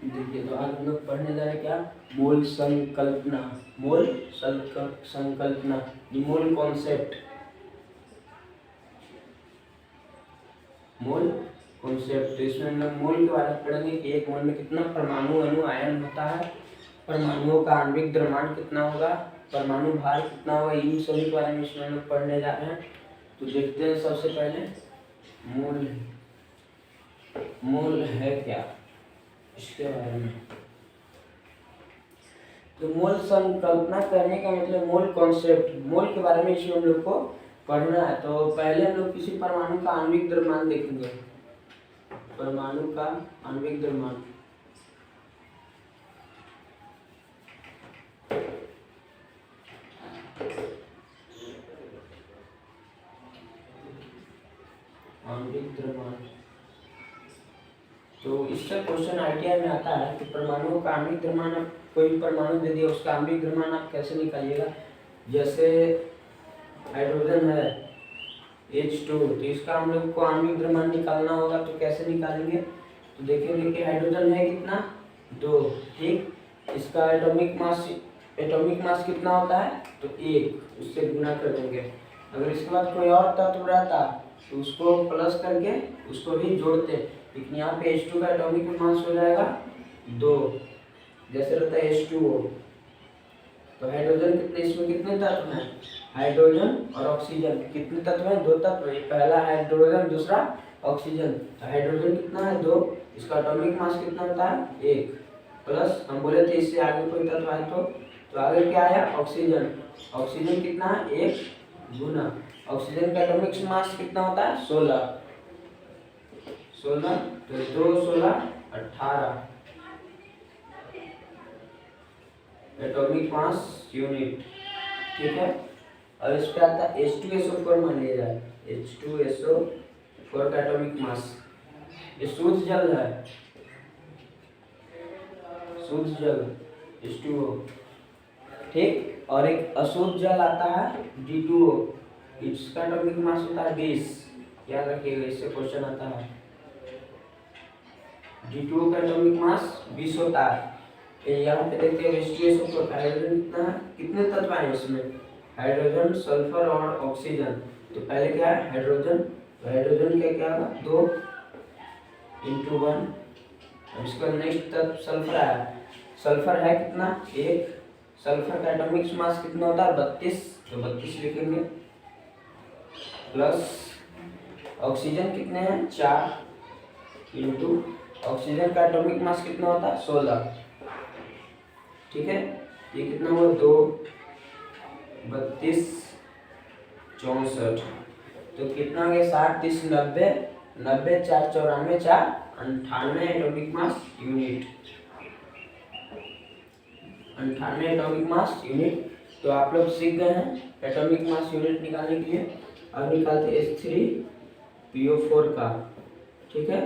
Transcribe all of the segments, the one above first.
देखिए तो आज हम लोग पढ़ने जा रहे हैं क्या, मोल संकल्पना। मोल संकल्पना, मोल कॉन्सेप्ट, मोल कॉन्सेप्ट। तो इसमें हम लोग मोल के बारे में पढ़ेंगे कि एक मोल में कितना परमाणु अणु आयन होता है, परमाणुओं का आणविक द्रव्यमान कितना होगा, परमाणु भार कितना होगा, इन सभी के बारे में इसमें हम लोग पढ़ने जा रहे हैं। तो देखते हैं सबसे पहले मोल, मोल है क्या, इसके बारे में। तो मोल संकल्पना करने का मतलब मोल कॉन्सेप्ट, मोल के बारे में इसमें हम लोग को पढ़ना है। तो पहले हम लोग किसी परमाणु का आणविक द्रव्यमान देखेंगे, परमाणु का आणविक द्रव्यमान। आणविक द्रव्यमान, तो इसका क्वेश्चन आईटीआई में आता है कि परमाणु का आणविक द्रव्यमान, आप कोई परमाणु दे दिया उसका आणविक द्रव्यमान आप कैसे निकालिएगा। जैसे हाइड्रोजन है H2, तो इसका हम लोग को आणविक द्रव्यमान निकालना होगा, तो कैसे निकालेंगे। तो देखेंगे कि हाइड्रोजन है कितना, 2, ठीक। इसका एटॉमिक मास कितना होता है, तो 1, उससे गुना कर देंगे। अगर इसके बाद कोई और तत्व रहता तो उसको प्लस करके उसको भी जोड़ते, लेकिन यहाँ पे H2 का एटॉमिक मास हो जाएगा 2, जैसे रहता है H2O। तो हाइड्रोजन कितने, इसमें कितने तत्व हैं, हाइड्रोजन और ऑक्सीजन, कितने तत्व हैं, 2 तत्व। एक पहला हाइड्रोजन, दूसरा ऑक्सीजन। तो हाइड्रोजन कितना है, 2, इसका एटॉमिक मास कितना होता है, 1, प्लस हम बोले थे इससे आगे कोई तत्व है तो आगे क्या आया, ऑक्सीजन। ऑक्सीजन कितना है, 1 गुना ऑक्सीजन का एटॉमिक मास कितना होता है, 16, तो 2 16 18 एटॉमिक मास यूनिट, ठीक है। और इस पे आता है H2SO4 मान लिया जाए, H2SO4 का एटॉमिक मास। ये शुद्ध जल है, शुद्ध जल H2O, ठीक। और एक अशुद्ध जल आता है D2O, इसका एटॉमिक मास होता है 20, याद रखिएगा, इससे क्वेश्चन आता है। D2O का एटॉमिक मास 20 होता है। यहाँ पे देखते हैं H2SO4, हाइड्रोजन कितना है, कितने तत्व आए इसमें, हाइड्रोजन, सल्फर और ऑक्सीजन। तो पहले क्या है, हाइड्रोजन, तो हाइड्रोजन क्या क्या होगा, 2 × 1। इसका नेक्स्ट तत्व सल्फर आया, सल्फर है कितना, 1, सल्फर का एटॉमिक मास कितना होता है, 32, तो 32 लिखेंगे, प्लस ऑक्सीजन कितने हैं, 4 × ऑक्सीजन का एटॉमिक मास कितना होता है, 16, ठीक है। ये कितना हुआ, 2 32 64, तो कितना हो गया, 60 30 90, 90 4 94 4 98 atomic mass unit, 98 atomic mass unit. तो आप लोग सीख गए हैं एटॉमिक मास यूनिट निकालने के लिए। अब निकालते H3PO4 का, ठीक है।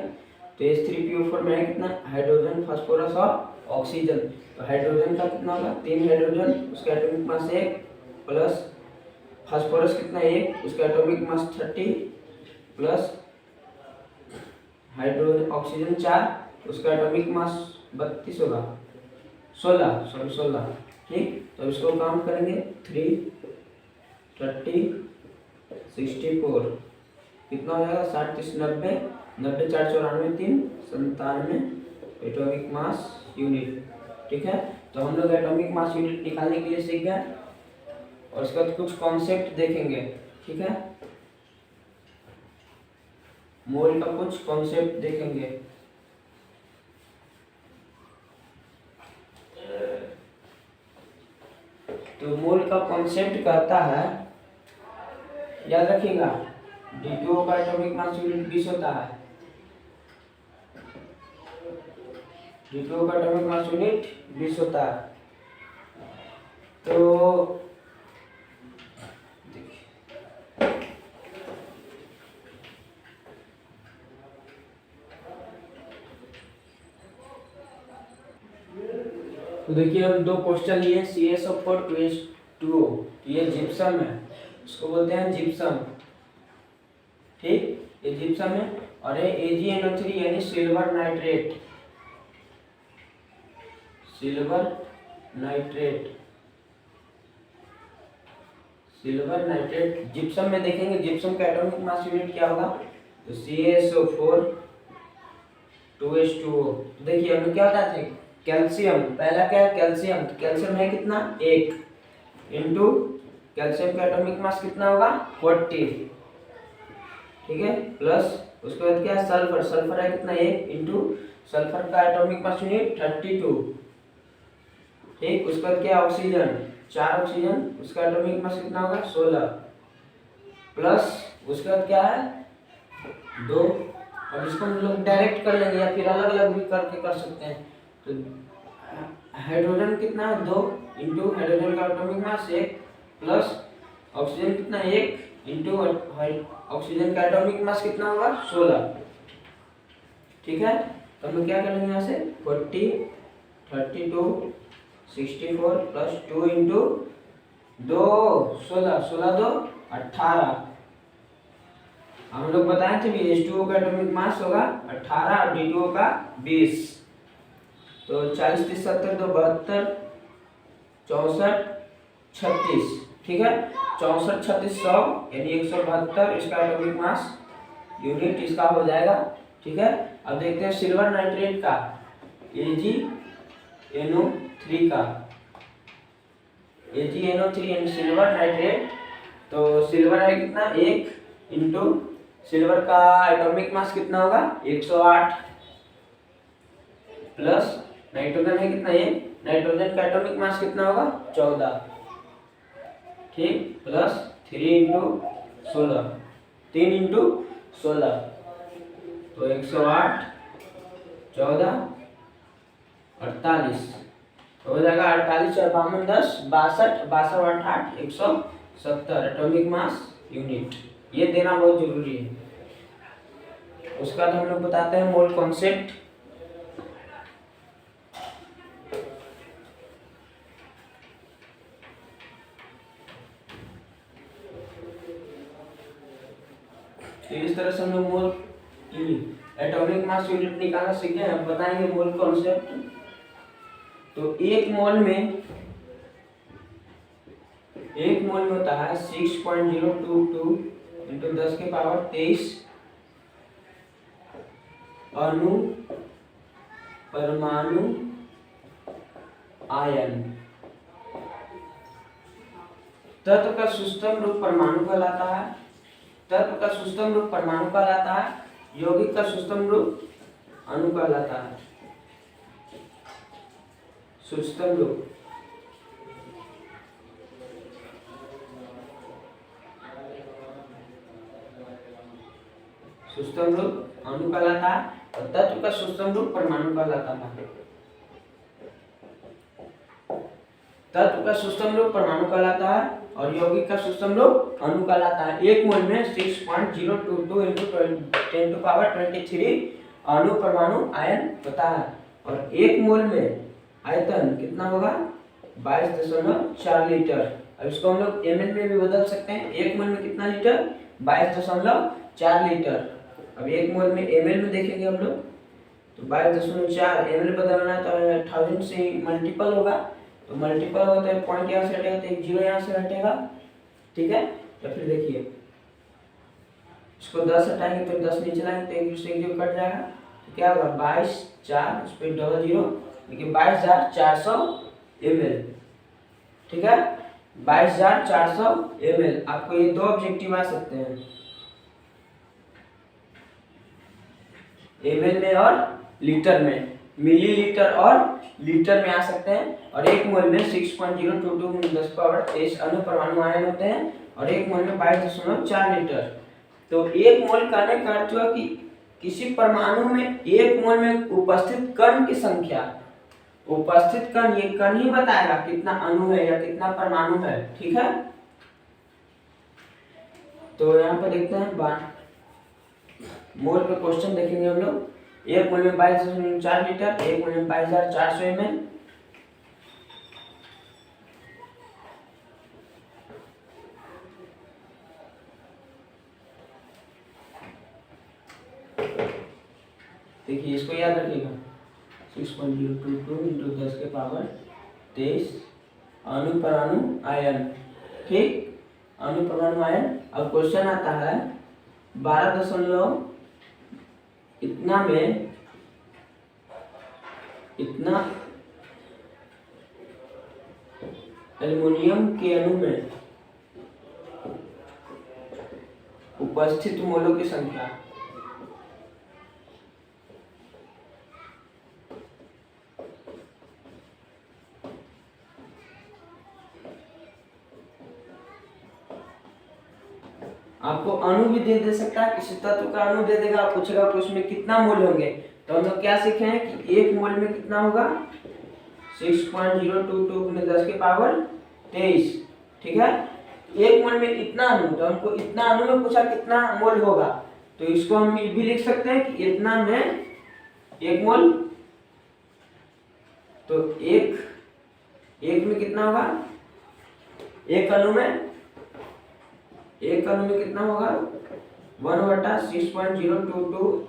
तो H3PO4 में है कितना, हाइड्रोजन, फास्फोरस और ऑक्सीजन। तो हाइड्रोजन का कितना होगा, 3 हाइड्रोजन, उसका एटॉमिक मास 1, प्लस फास्फोरस कितना, 1, उसका atomic mass 30, plus hydrogen oxygen 4, उसका एटॉमिक मास 32 होगा, 16, ठीक। तो इसको काम करेंगे, 3 30 64, कितना हो जाएगा, 60 30 90, 90 4 94 3 97 एटॉमिक मास यूनिट, ठीक है। तो हम लोग एटॉमिक मास यूनिट निकालने के लिए सीख गए, और इसके बाद कुछ कॉन्सेप्ट देखेंगे, ठीक है। मोल का कुछ कॉन्सेप्ट देखेंगे। तो मोल का कॉन्सेप्ट कहता है, याद रखिएगा, D2O का एटॉमिक मास यूनिट 20 होता है, D2O का एटॉमिक मास यूनिट 20 होता है। तो देखिए हम 2 क्वेश्चन लिए, CaSO4 2H2O, ये जिप्सम है, इसको बोलते हैं जिप्सम, ठीक, ये जिप्सम है। और ये AgNO3 यानी silver nitrate, silver nitrate, silver nitrate. Gypsum में देखेंगे जिप्सम का एटॉमिक मास यूनिट क्या होगा, तो CaSO4 2H2O। तो देखिए हमें क्या बताते हैं, कैल्शियम, पहला क्या है कैल्शियम, तो कैल्शियम है कितना 1 इंटू कैल्शियम का एटॉमिक मास कितना होगा 40, ठीक है, प्लस उसके बाद क्या है सल्फर, सल्फर है कितना 1 इंटू सल्फर का एटॉमिक मास यूनिट 32, ठीक। उसके बाद क्या ऑक्सीजन, 4 ऑक्सीजन, उसका एटॉमिक मास कितना होगा 16, प्लस उसके बाद क्या है 2। अब इसको हम लोग डायरेक्ट कर लेंगे या फिर अलग अलग भी करके कर सकते हैं। तो हाइड्रोजन कितना है 2 इंटू हाइड्रोजन का एटॉमिक मास 1 प्लस ऑक्सीजन कितना 1 इंटू ऑक्सीजन का एटॉमिक मास कितना होगा 16, ठीक है। तो हम क्या करेंगे यहाँ से 40 32 64 प्लस 2 इंटू 2 16, 16 2 18। हम लोग बताए थे भी H2O का एटॉमिक मास होगा 18 और D2O का 20। तो 40 30 70 2 72 64 36, ठीक है, 64 36 100 यानी 172 इसका एटॉमिक मास यूनिट इसका हो जाएगा, ठीक है। अब देखते हैं सिल्वर नाइट्रेट का AgNO3 का, AgNO3 यानी सिल्वर नाइट्रेट। तो सिल्वर है कितना 1 इंटू सिल्वर का एटॉमिक मास कितना होगा 108 प्लस नाइट्रोजन है कितना 1, नाइट्रोजन का एटॉमिक मास कितना होगा 14, ठीक, प्लस 3 इंटू 16, 3 इंटू 16, तो 108 14 48 हो जाएगा 48 और 52 10 62 62 8 8 170 एटॉमिक मास यूनिट। ये देना बहुत जरूरी है। उसके बाद हम लोग बताते हैं मोल कॉन्सेप्ट। तो इस तरह से हम लोग मोल एटॉमिक मास यूनिट निकालना सीखे हैं। अब बताएंगे मोल कॉन्सेप्ट। तो एक मोल में होता है 6.022 इंटू 10 के पावर 23 अणु परमाणु आयन। तत्व का सूक्ष्म रूप परमाणु कहलाता है, तत्व का सूक्ष्म रूप परमाणु कहलाता है, यौगिक का सूक्ष्म रूप अणु कहलाता है। सूक्ष्म रूप अणु कहलाता है और तत्व का सूक्ष्म रूप परमाणु कहलाता है। तत्व का सूक्ष्म रूप परमाणु कहलाता है और यौगिक का सूक्ष्म रूप अणु कहलाता है। एक मोल में 6.022 इंटू 10⁻23 अणु परमाणु आयन होता है और एक मोल में आयतन कितना होगा 22.4 लीटर। अब इसको हम लोग ml में भी बदल सकते हैं। एक मोल में कितना लीटर 22.4 लीटर। अब एक मोल में ml में देखेंगे हम लोग तो 22.4 ml बदलना तो 1000 से मल्टीपल होगा, तो मल्टीपल होता है पॉइंट यहाँ से हटेगा तो एक जीरो यहाँ से हटेगा, ठीक है। तो फिर देखिए इसको 10 हटाएंगे तो 10 नीचे लाएंगे तो एक दूसरे एक जीरो कट जाएगा, तो क्या होगा 22 4 उस पर डबल जीरो, देखिए 22,400 ml, ठीक है, 22,400 ml। आपको ये दो ऑब्जेक्टिव आ सकते हैं, ml में और लीटर में, मिलीलीटर और लीटर में आ सकते हैं। और एक मोल में 6.022 10 पावर 23 अणु परमाणु आयन होते हैं और एक मोल में 22.4 लीटर। तो एक मोल कहने का अर्थ हुआ कि किसी परमाणु में एक मोल में उपस्थित कण की संख्या, उपस्थित कण, ये कण ही बताएगा कितना अणु है या कितना परमाणु है, ठीक है। तो यहाँ पर देखते हैं मोल पे क्वेश्चन देखेंगे हम लोग। एक मोल में 22.4 लीटर, एक मोल में 22,400 ml। देखिए इसको याद रखिएगा 6.022 इंटू 10 के पावर 23 अणु परमाणु आयन। ठीक, अणु परमाणु आयन। अब क्वेश्चन आता है 12 दशमलव इतना में इतना एल्युमिनियम के अणु में उपस्थित मोलों की संख्या। आपको अणु भी दे सकता है, किसी तत्व का अणु दे देगा, पूछेगा कि उसमें कितना मोल होंगे। तो हम लोग क्या सीखे हैं कि एक मोल में कितना होगा 6.022 गुने 10 के पावर 23। ठीक है, एक मोल में इतना अणु, तो हमको इतना अणु में पूछा कितना मोल होगा, तो इसको हम भी लिख सकते हैं कि इतना में एक मोल। तो एक में कितना होगा, एक अणु में कितना होगा 1/6.022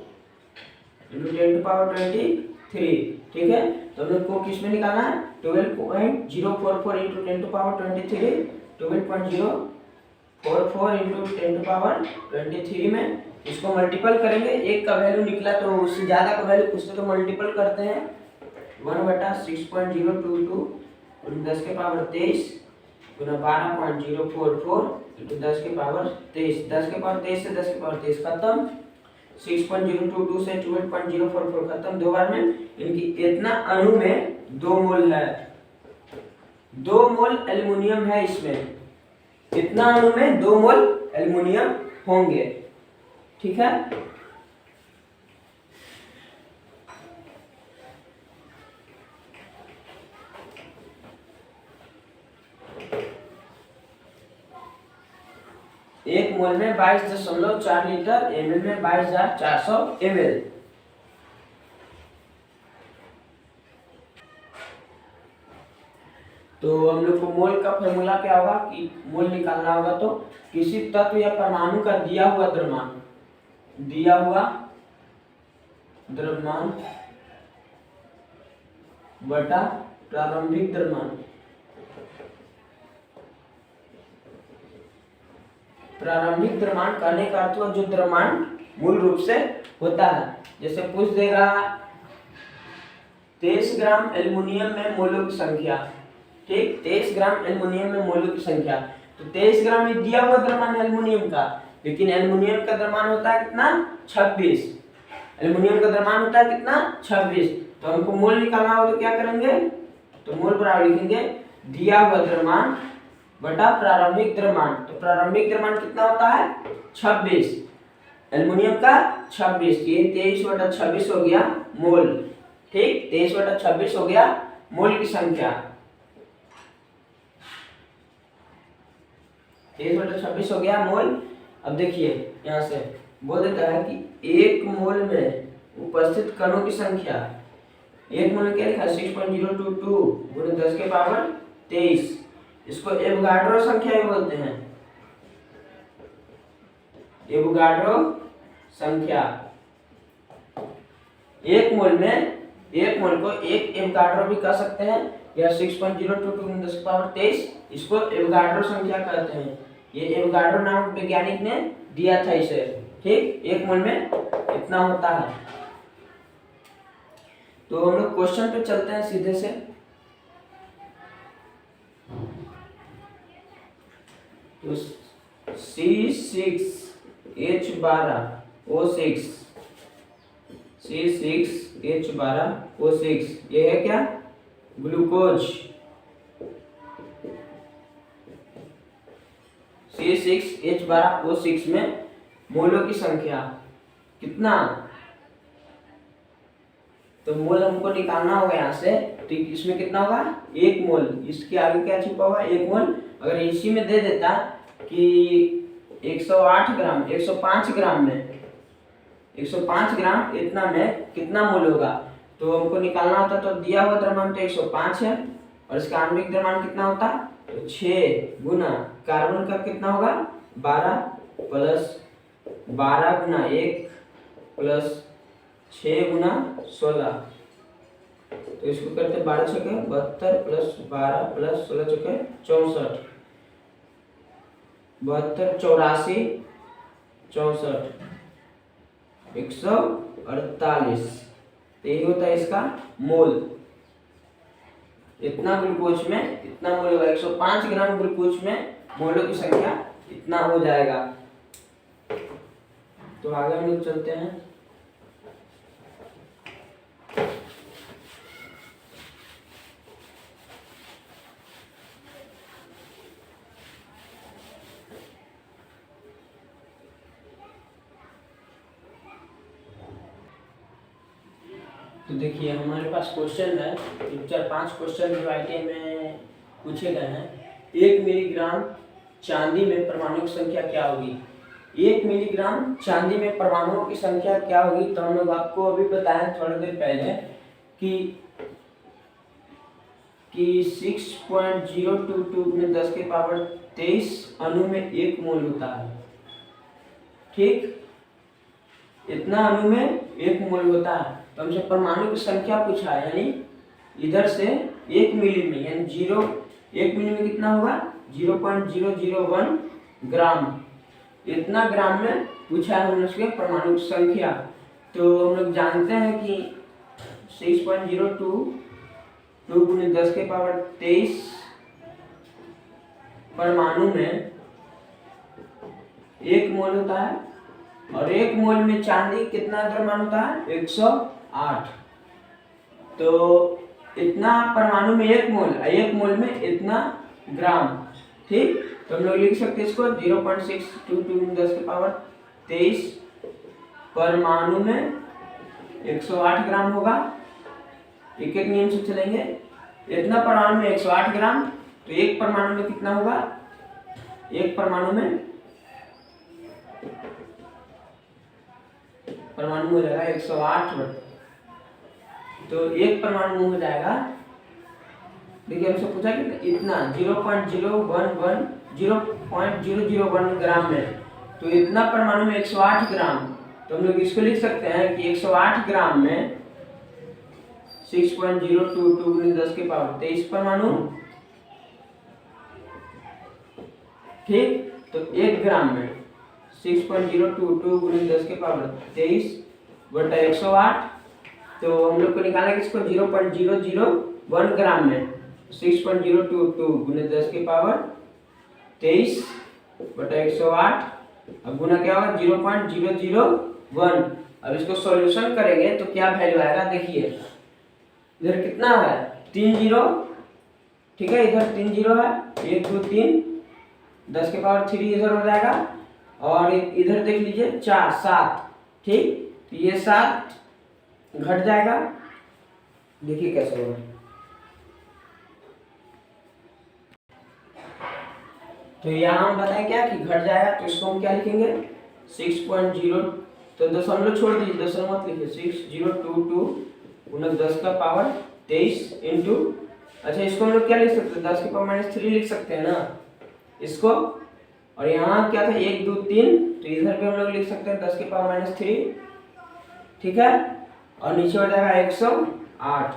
इंटू 10⁻23। ठीक है, तो हम लोग को किस में निकालना है 12.044 इंटू 10⁻23, 12.044 इंटू 10⁻23 में इसको मल्टीपल करेंगे। एक का वैल्यू निकला तो उससे ज्यादा का वैल्यू पूछते तो मल्टीपल करते हैं। 1/6.022 10 के पावर 23 गुना 12.044 इंटू 10 के पावर 23। 10 के पावर 23 से 10 के पावर 23 खत्म, 6.022 से 12.044 खत्म। दो बार में इनकी इतना अणु में 2 मोल है, 2 मोल एल्युमिनियम है इसमें। इतना अणु में 2 मोल एल्युमिनियम होंगे। ठीक है, एक मोल में 22.4 लीटर, एमएल में 22,400 ml। तो हम लोग को मोल का फॉर्मूला क्या होगा कि मोल निकालना होगा तो किसी तत्व या परमाणु का दिया हुआ द्रव्यमान बटा प्रारंभिक द्रव्यमान। प्रारंभिक द्रव्यमान कहने का अर्थ जो द्रव्यमान मूल रूप से होता है। जैसे पूछ देगा 23 ग्राम एल्युमिनियम में मोलों की संख्या। ठीक, 23 ग्राम एल्युमिनियम में मोलों की संख्या, तो 23 ग्राम में दिया हुआ द्रव्यमान एल्युमिनियम का, लेकिन एल्युमिनियम का द्रव्यमान होता है कितना 26। एल्युमिनियम का द्रव्यमान होता है कितना 26। तो हमको मोल निकालना हो तो क्या करेंगे, तो मोल बराबर लिखेंगे दिया हुआ द्रव्यमान बटा प्रारंभिक द्रव्यमान। तो प्रारंभिक द्रव्यमान कितना होता है 26, एल्युमिनियम का 26, ये 23/26 हो गया मोल। ठीक, 23/26 हो गया मोल की संख्या। 23/26 हो गया मोल। अब देखिए यहाँ से बोल देता है कि एक मोल में उपस्थित कणों की संख्या। एक मोल में क्या लिखा 6.022 गुणे 10 के पावर 23। इसको एवोगाड्रो संख्या भी बोलते हैं, एवोगाड्रो संख्या। एक मोल को एक एवोगाड्रो भी कह सकते हैं, या 6.022 गुणे 10 के पावर 23 इसको एवोगाड्रो संख्या कहते हैं। ये एवोगाड्रो नामक वैज्ञानिक ने दिया था इसे। ठीक, एक मोल में इतना होता है। तो हम लोग क्वेश्चन पे चलते हैं सीधे से। तो C6H12O6 C6H12O6 ये है क्या ग्लूकोज। C6H12O6 में मोलों की संख्या कितना, तो मोल हमको निकालना होगा यहाँ से। तो इसमें कितना होगा 1 मोल, इसके आगे क्या छिपा हुआ 1 मोल। अगर इसी में दे देता कि 108 ग्राम 105 ग्राम में 105 ग्राम इतना में कितना मोल होगा, तो हमको निकालना होता। तो दिया हुआ द्रव्यमान तो 105 है, और इसका आणविक द्रव्यमान कितना होता तो 6 गुना कार्बन का कितना होगा 12 प्लस 12 गुना 1 प्लस 6 गुना 16 तो इसको करते 12 छके 72 प्लस 12 प्लस 16 छके 64, 72 84 64 148, तो यही होता है इसका मोल। इतना ग्लूकोज में इतना मोल होगा, 105 ग्राम ग्लूकोज में मोलों की संख्या इतना हो जाएगा। तो आगे हम लोग चलते हैं। तो देखिए हमारे पास क्वेश्चन है, 4-5 क्वेश्चन जो ITI में पूछे गए हैं। 1 मिलीग्राम चांदी में परमाणु की संख्या क्या होगी? 1 मिलीग्राम चांदी में परमाणुओं की संख्या क्या होगी? तो हम लोग आपको अभी बताएं थोड़ी देर पहले कि 6.022 में 10 के पावर 23 अणु में 1 मोल होता है। ठीक, इतना अणु में 1 मोल होता है। तो हमसे परमाणु की संख्या पूछा है, यानी इधर से 1 मिली में, यानी 1 मिली में कितना होगा? 0.001 ग्राम। इतना ग्राम में पूछा है हमने उसके परमाणु की संख्या। तो हम लोग जानते हैं कि 6.022 गुणे 10 के पावर 23 परमाणु में 1 मोल होता है, और 1 मोल में चांदी कितना द्रव्यमान होता है? 108। तो इतना परमाणु में 1 मोल, 1 मोल में इतना ग्राम। ठीक, तो हम लोग लिख सकते हैं इसको 0.622 10 के पावर 23 परमाणु में 108 ग्राम होगा। एक एक नियम से चलेंगे। इतना परमाणु में 108 ग्राम, तो एक परमाणु में कितना होगा? एक परमाणु में परमाणु हो जाएगा 108, तो एक परमाणु हो जाएगा। देखिए हमसे पूछा कि इतना 0.001 ग्राम में, तो इतना परमाणु में 108 ग्राम। तो हम लोग इसको लिख सकते हैं कि 108 ग्राम में 6.022 गुणे 10 के पावर 23 परमाणु। ठीक, तो 1 ग्राम में 6.022 गुणे 10 के पावर 23 बटा 108। तो हम लोग को निकालना है इसको 0.001 ग्राम में 6.022 गुणे 10 के पावर 23 बटा 108, अब गुना क्या होगा? 0.001। अब इसको सॉल्यूशन करेंगे तो क्या वैल्यू आएगा? देखिए इधर कितना है? 3 जीरो। ठीक है, इधर 3 जीरो है, 1 2 3, 10 के पावर 3 इधर हो जाएगा, और इधर देख लीजिए 4 7। ठीक, तो ये 7 घट जाएगा। देखिए कैसे होगा। तो यहाँ हम बताएं क्या कि घट जाएगा, तो इसको हम क्या लिखेंगे? 6.0, तो दशमलव छोड़ दीजिए, दशमलव मत लिखिए। 6022 गुना 10 का पावर 23 इंटू, अच्छा इसको हम लोग क्या लिख सकते हैं? 10 के पावर -3 लिख सकते हैं ना इसको। और यहाँ क्या था? 1 2 3, तो इधर भी हम लोग लिख सकते हैं 10 के पावर -3। ठीक है, और नीचे हो जाएगा 108।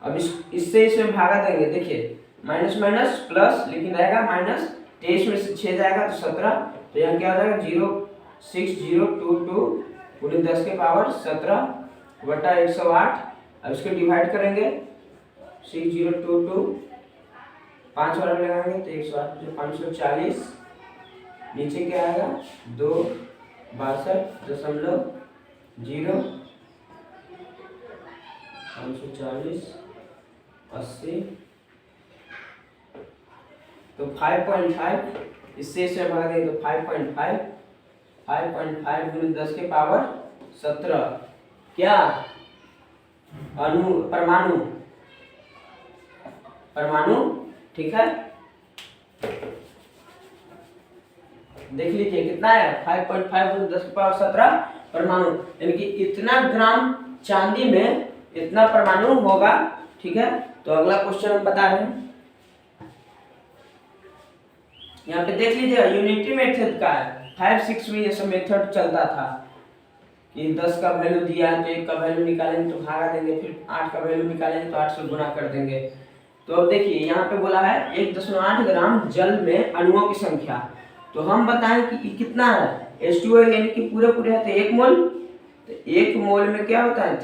अब इससे इसमें भागा देंगे। देखिए माइनस माइनस प्लस, लेकिन रहेगा माइनस, 23 में से 6 जाएगा तो 17। तो यहाँ क्या हो जाएगा? 0.6022 गुणे 10 के पावर 17 बटा 108। अब इसको डिवाइड करेंगे 6022, 5 वाला लगाएंगे तो 108 जो 540, नीचे क्या आएगा? 2 62.0 540 80, तो 5.5, इससे इसे भाग देंगे तो 5.5 गुणे 10 के पावर 17 क्या? परमाणु। ठीक है, देख लीजिए कितना है? 5.5 गुणे 10 के पावर 17 परमाणु, यानी कि इतना ग्राम चांदी में इतना परमाणु होगा। ठीक है, तो अगला क्वेश्चन हम बता रहे हैं। यहाँ पे देख लीजिए यूनिटी मेथड का है। 5 6 में ये सब मेथड चलता था ये 10 का वैल्यू दिया है तो 1 का वैल्यू निकालेंगे तो भागा देंगे, फिर 8 का वैल्यू निकालेंगे तो 8 से गुना कर देंगे। तो अब देखिए यहाँ पे बोला है 1.8 ग्राम जल में अणुओं की संख्या, तो हम बताएं कि कितना है H2O यानी कि पूरे पूरे है तो 1 मोल, तो 1 मोल में क्या होता है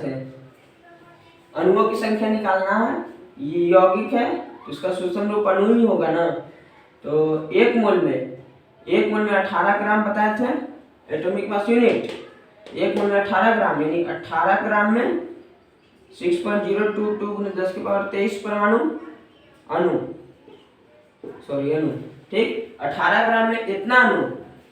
अणुओं की संख्या निकालना है, ये यौगिक है तो इसका सूक्ष्म रूप अणु ही होगा ना। तो 1 मोल में 18 ग्राम बताए थे एटॉमिक मास यूनिट, 1 मोल में 18 ग्राम यानी 18 ग्राम में 6.022 × 10⁻23 परमाणु अणु ठीक। 18 ग्राम में इतना अणु,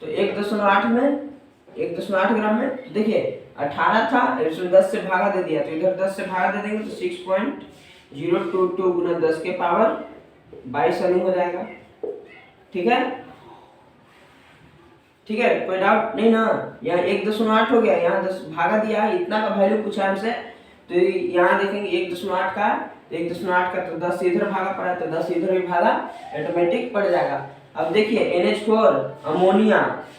तो 1.8 ग्राम में तो देखिए 18 था, इसमें 10 से भागा दे दिया तो इधर 10 से भागा दे देंगे तो 6.022 × 10⁻22 अणु हो जाएगा। ठीक है, कोई डाउट नहीं ना। यहाँ 1.8 हो गया, यहाँ 10 भागा दिया है, इतना का वैल्यू पूछा हमसे, तो यहाँ देखेंगे 1.8 का, 1.8 का तो 10 से इधर भागा पड़ा तो 10 इधर भी भागा, ऑटोमेटिक पड़ जाएगा। अब देखिए NH4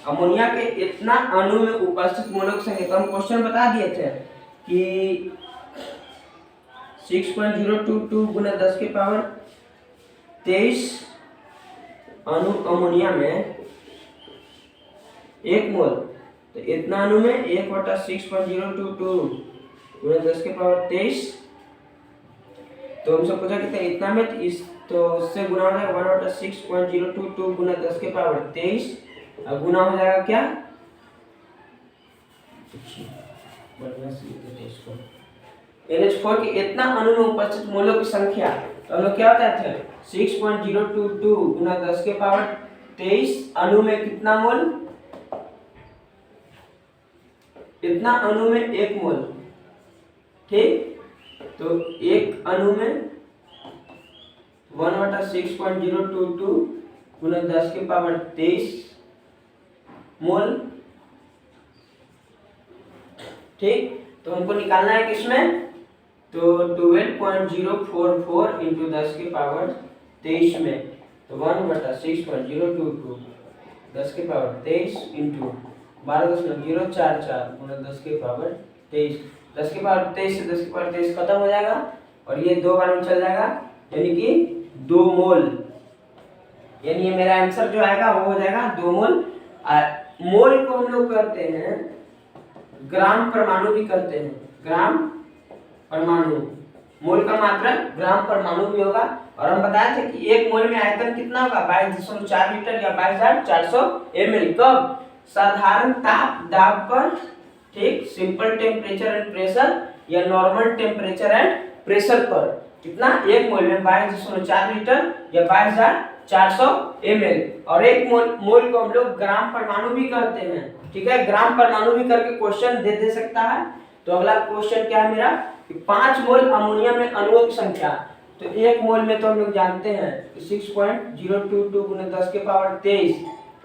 अमोनिया के इतना अणु में उपस्थित मोलों की संख्या, तो हम क्वेश्चन बता दिए थे कि 6.022 × 10⁻23 अणु अमोनिया में 1 मोल, तो इतना अणु में 1/6.022 × 10⁻23, तो हमसे पूछा कितना इतना में, तो इस तो उससे गुना हो जाएगा 1/6.022 × 10⁻23 और गुना हो जाएगा क्या NH4 के इतना अणु में उपस्थित मोलों की संख्या, तो हम लोग क्या बताए थे 6.022 × 10⁻23 अणु में कितना मोल, इतना अणु में 1 मोल। ठीक, तो एक अणु में 1/6.022 × 10⁻23 मोल। ठीक, तो हमको निकालना है किसमें, तो 12.044 × 10⁻23 में, तो 1/6.022 10⁻23 × 12.044 × 10⁻23, 10⁻23 से 10⁻23 खत्म हो जाएगा और ये 2 बार में चल जाएगा यानी कि 2 मोल, यानी ये मेरा आंसर जो आएगा वो हो जाएगा 2 मोल। मोल को हम लोग कहते हैं ग्राम परमाणु भी कहते हैं, ग्राम परमाणु, मोल का मात्रा ग्राम परमाणु भी होगा। और हम बताए थे कि 1 मोल में आयतन कितना होगा 22.4 लीटर या 22,400 ml। कब, साधारण ताप दाब पर, ठीक, सिंपल टेम्परेचर एंड प्रेशर या नॉर्मल टेम्परेचर एंड प्रेशर पर, कितना 1 मोल में 22.4 लीटर या 22,400 ml। और 1 मोल को हम लोग ग्राम परमाणु भी कहते हैं। ठीक है, ग्राम परमाणु भी करके क्वेश्चन दे सकता है। तो अगला क्वेश्चन क्या है मेरा कि 5 मोल अमोनिया में अणुओं की संख्या, तो 1 मोल में तो हम लोग जानते हैं 6.022 × 10⁻23,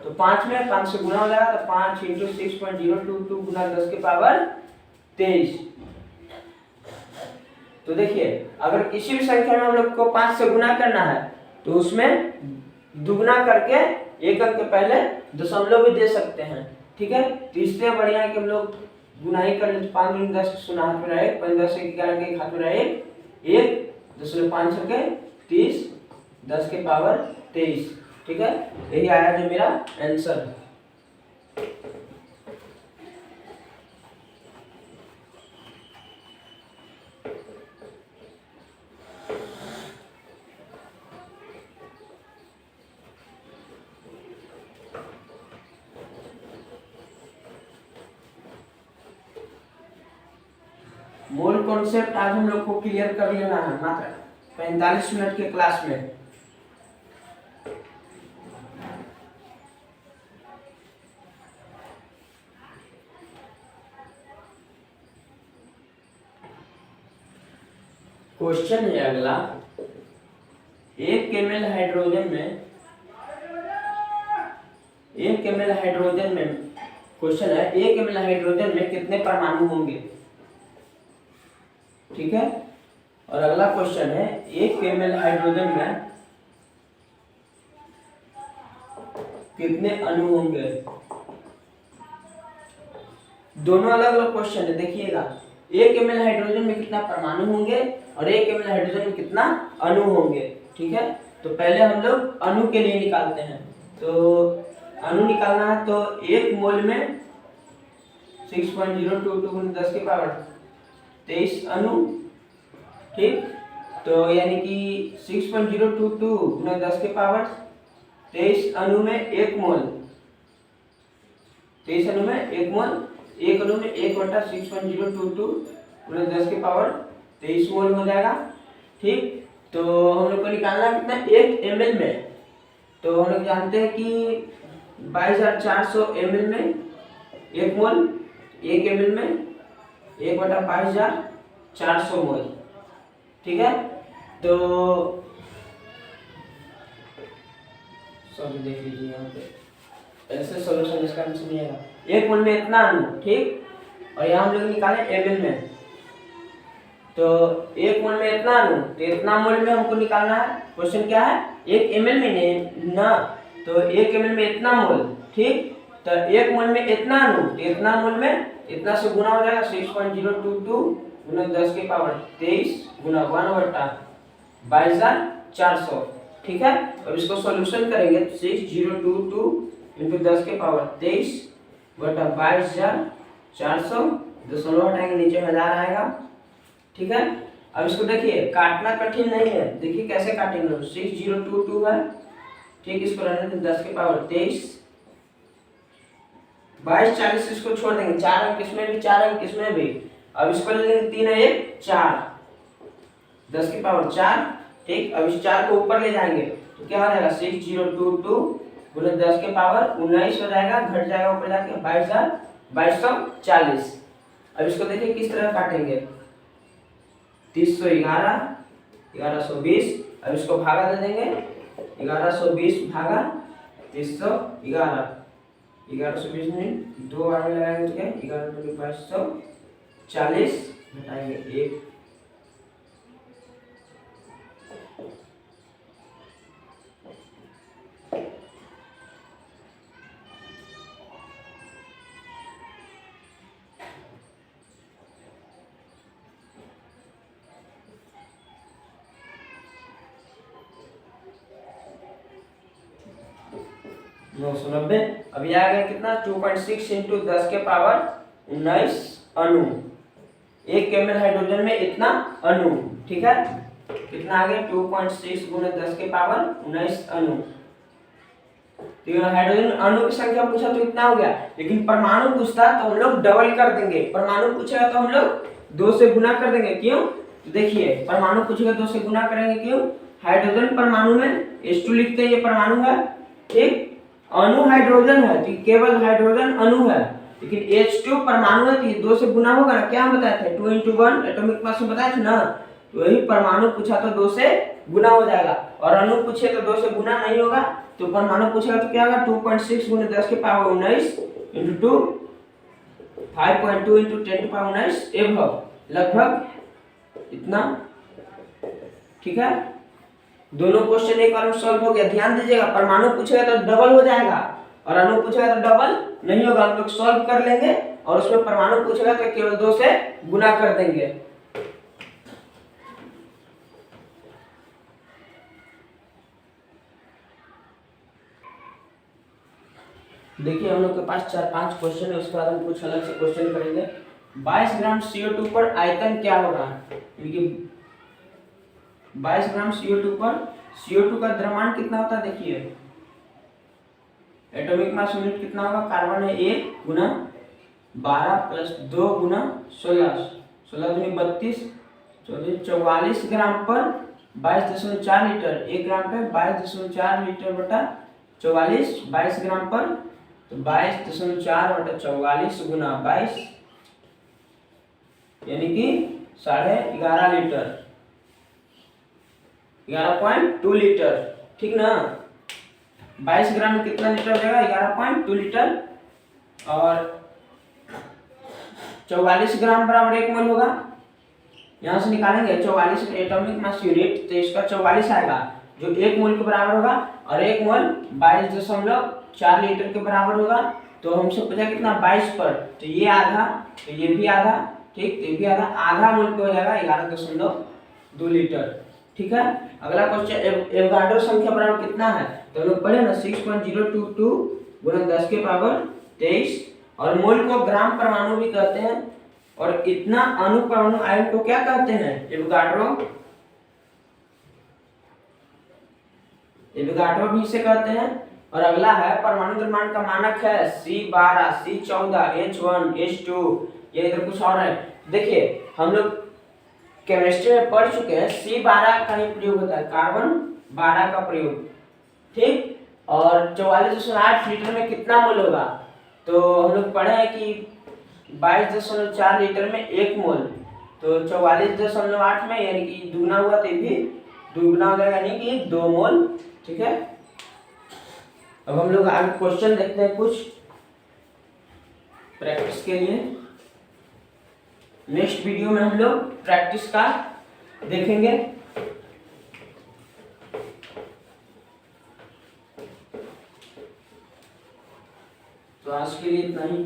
तो 5 में 5 से गुना हो जाएगा, तो 5 × 6.022 × 10⁻23। तो देखिए अगर किसी भी संख्या में हम लोग को 5 से गुना करना है तो उसमें दुगुना करके एक अंक के पहले दशमलव भी दे सकते हैं। ठीक है, तो इससे बढ़िया है कि हम लोग गुना ही कर ले, तो 5 × 10 सुना हाथ में रहे, 5 × 10 11 के हाथ में रहे 1.5 के 30 10⁻23। ठीक है, यही आया जो मेरा आंसर है। मोल कॉन्सेप्ट आज हम लोग को क्लियर कर लेना है मात्र 45 मिनट के क्लास में। क्वेश्चन है अगला, 1 ml हाइड्रोजन में क्वेश्चन है 1 ml हाइड्रोजन में कितने परमाणु होंगे। ठीक है, और अगला क्वेश्चन है 1 ml हाइड्रोजन में कितने अणु होंगे। दोनों अलग अलग क्वेश्चन है, देखिएगा। 1 ml हाइड्रोजन में कितना परमाणु होंगे और 1 ml हाइड्रोजन में कितना अणु होंगे, ठीक है। तो पहले हम लोग अणु के लिए निकालते हैं। तो अणु निकालना है तो 1 मोल में 6.022 × 10 की पावर 23 अणु, ठीक। तो यानी कि 6.022 × 10 की पावर 23 अणु में 1 मोल, 23 अणु में 1 मोल, एक अणु में 1/6.022 × 10 की पावर 23 मोल हो जाएगा, ठीक। तो हम लोग को निकालना कितना, 1 ml में। तो हम लोग जानते हैं कि 22,400 ml में 1 मोल, 1 ml में 1/22,400 मोल, ठीक है। तो सब देख लीजिए यहाँ पे, ऐसे सॉल्यूशन इसका आंसर नहीं आएगा। 1 मोल में इतना अणु, ठीक। और यहाँ हम लोग निकाले ml में, तो 1 मोल में इतना अणु, तो इतना मोल में हमको निकालना है। क्वेश्चन क्या है, 1 ml में नहीं ना, तो 1 ml में इतना मोल, ठीक। तो 1 मोल में इतना अणु, तो इतना मोल में इतना से गुना हो जाएगा, 6.022 × 10 की पावर 23 गुना 1/22,400, ठीक है। अब इसको सॉल्यूशन करेंगे, 6.022 × 10 की पावर 23 बटा 22,400, दशमलव हटाएंगे नीचे 1000 आएगा, ठीक है। अब इसको देखिए, काटना कठिन नहीं है, देखिए कैसे काटेंगे। 6.022 है, ठीक। इसको रहने दें 10 की पावर 23, 22, 40 इसको छोड़ देंगे, 4 अंक इसमें भी, 4 अंक इसमें भी। अब इसको ले लेंगे 3 है 1 4, 10 की पावर 4, ठीक। अब इस 4 को ऊपर ले जाएंगे तो क्या हो जाएगा, 6.022 × 10 की पावर 19 हो जाएगा, घट जाएगा ऊपर जाके 22,240। अब इसको देखिए किस तरह काटेंगे, 311, 1120। अब इसको भागा दे देंगे, 1120 भागा 311, 1120 में 2 बार में लगाएंगे तो क्या, 11,2240 घटाएंगे 1, $990। अभी आ गया कितना, 2.6 × 10 के पावर 19 अणु। 1 ml हाइड्रोजन में इतना अणु, ठीक है। कितना आ गया, 2.6 × 10 के पावर 19 अणु। तो हाइड्रोजन अणु की संख्या पूछा तो इतना हो गया, लेकिन परमाणु पूछता तो हम लोग डबल कर देंगे। परमाणु पूछेगा तो हम लोग 2 से गुना कर देंगे, क्यों। तो देखिए, परमाणु पूछेगा 2 से गुना करेंगे, क्यों। हाइड्रोजन परमाणु में H2 लिखते हैं, ये परमाणु है, ठीक। अणु हाइड्रोजन है तो केवल हाइड्रोजन अणु है, लेकिन H2 परमाणु है तो 2 से गुना होगा ना, क्या हम बताए थे, 2 × 1 एटॉमिक मास में बताए थे ना। तो वही परमाणु पूछा तो 2 से गुना हो जाएगा, और अणु पूछे तो 2 से गुना नहीं होगा। तो परमाणु पूछेगा तो क्या होगा, 2.6 × 10 की पावर 19 × 2, 5.2 × 10 की पावर 19 एवं लगभग इतना, ठीक है। दोनों क्वेश्चन एक बार में सॉल्व हो गया। ध्यान दीजिएगा, परमाणु पूछेगा तो डबल हो जाएगा और अणु पूछेगा तो डबल नहीं होगा। हम लोग सॉल्व कर लेंगे और उसमें परमाणु पूछेगा तो केवल 2 से गुना कर देंगे। देखिए, हम लोग के पास 4-5 क्वेश्चन है, उसके बाद हम कुछ अलग से क्वेश्चन करेंगे। 22 ग्राम CO2 पर आयतन क्या होगा, क्योंकि 22 ग्राम CO2 पर CO2 का द्रव्यमान कितना होता है, देखिए एटॉमिक मास यूनिट कितना होगा, कार्बन है 1 गुना 12 प्लस 2 गुना 16, 16 दूनी 32, 44 ग्राम पर 22.4 लीटर, 1 ग्राम पे 22.4 लीटर बटा 44, 22 ग्राम पर तो 22.4 बटा 44 गुना 22, यानी कि 11.5 लीटर, 11.2 लीटर, ठीक ना। 22 ग्राम में कितना लीटर हो जाएगा, 11.2 लीटर, और 44 ग्राम बराबर 1 मोल होगा। यहाँ से निकालेंगे 44 एटॉमिक मास यूनिट, तो इसका 44 आएगा जो 1 मोल के बराबर होगा, और 1 मोल 22.4 लीटर के बराबर होगा। तो हमसे पूछा कितना 22 पर, तो ये आधा, तो ये भी आधा, ठीक, तो ये भी आधा, आधा मोल पे हो जाएगा 11.2 लीटर। ठीक है, अगला क्वेश्चन, एवोगाड्रो संख्या बराबर कितना है, तो हम लोग पढ़े ना 6.022 गुणा 10 के पावर 23, और मोल को ग्राम परमाणु भी कहते हैं, और इतना अणु परमाणु आयन को क्या कहते हैं, एवोगाड्रो भी इसे कहते हैं। और अगला है परमाणु द्रव्यमान का मानक है C12, C14, H1, H2, ये इधर कुछ और है। देखिए हम लोग केमिस्ट्री में पढ़ चुके हैं C12 का ही प्रयोग होता है, कार्बन 12 का प्रयोग, ठीक, और 44.8 लीटर में कितना मोल होगा, तो हम लोग पढ़े हैं कि 22.4 लीटर में 1 मोल, तो 44.8 में यानी कि दुगना हुआ तो भी दुगना हो जाएगा, यानी कि 2 मोल। ठीक है, अब हम लोग आगे क्वेश्चन देखते हैं कुछ प्रैक्टिस के लिए। नेक्स्ट वीडियो में हम लोग प्रैक्टिस का देखेंगे। तो आज के लिए इतना ही।